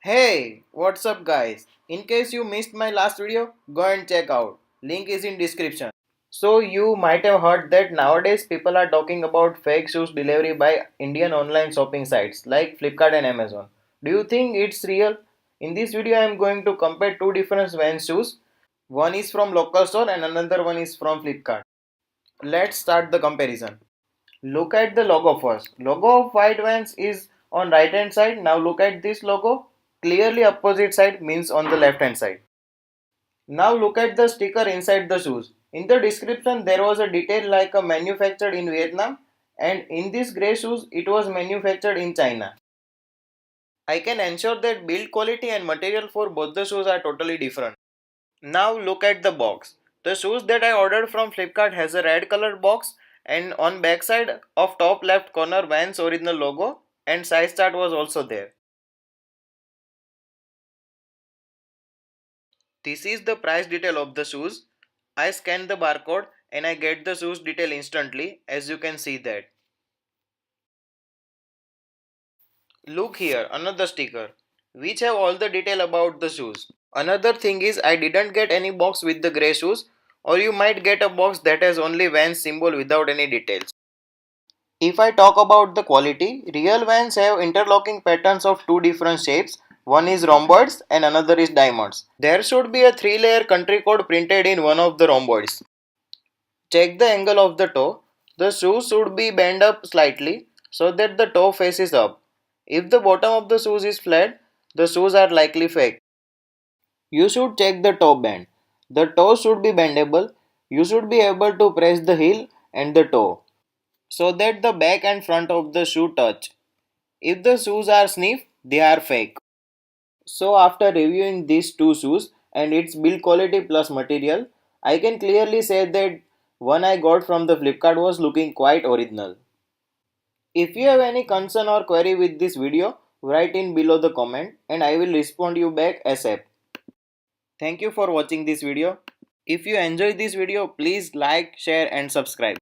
Hey, what's up guys? In case you missed my last video, go and check out. Link is in description. So you might have heard that nowadays people are talking about fake shoes delivery by Indian online shopping sites like Flipkart and Amazon. Do you think it's real? In this video I am going to compare two different Vans shoes. One is from local store and another one is from Flipkart. Let's start the comparison. Look at the logo first. Logo of white Vans is on right hand side. Now look at this logo. Clearly opposite side means on the left hand side. Now look at the sticker inside the shoes. In the description there was a detail like a manufactured in Vietnam, and in this grey shoes it was manufactured in China. I can ensure that build quality and material for both the shoes are totally different. Now look at the box. The shoes that I ordered from Flipkart has a red color box, and on backside of top left corner Vans original logo and size chart was also there. This is the price detail of the shoes. I scan the barcode and I get the shoes detail instantly, as you can see that. Look here, another sticker which have all the detail about the shoes. Another thing is I didn't get any box with the grey shoes, or you might get a box that has only Vans symbol without any details. If I talk about the quality, real Vans have interlocking patterns of two different shapes. One is rhomboids and another is diamonds. There should be a 3-layer country code printed in one of the rhomboids. Check the angle of the toe. The shoe should be bent up slightly so that the toe faces up. If the bottom of the shoes is flat, the shoes are likely fake. You should check the toe bend. The toe should be bendable. You should be able to press the heel and the toe so that the back and front of the shoe touch. If the shoes are stiff, they are fake. So after reviewing these two shoes and its build quality plus material, I can clearly say that one I got from the Flipkart was looking quite original. If you have any concern or query with this video, write in below the comment and I will respond you back ASAP. Thank you for watching this video. If you enjoyed this video, please like, share and subscribe.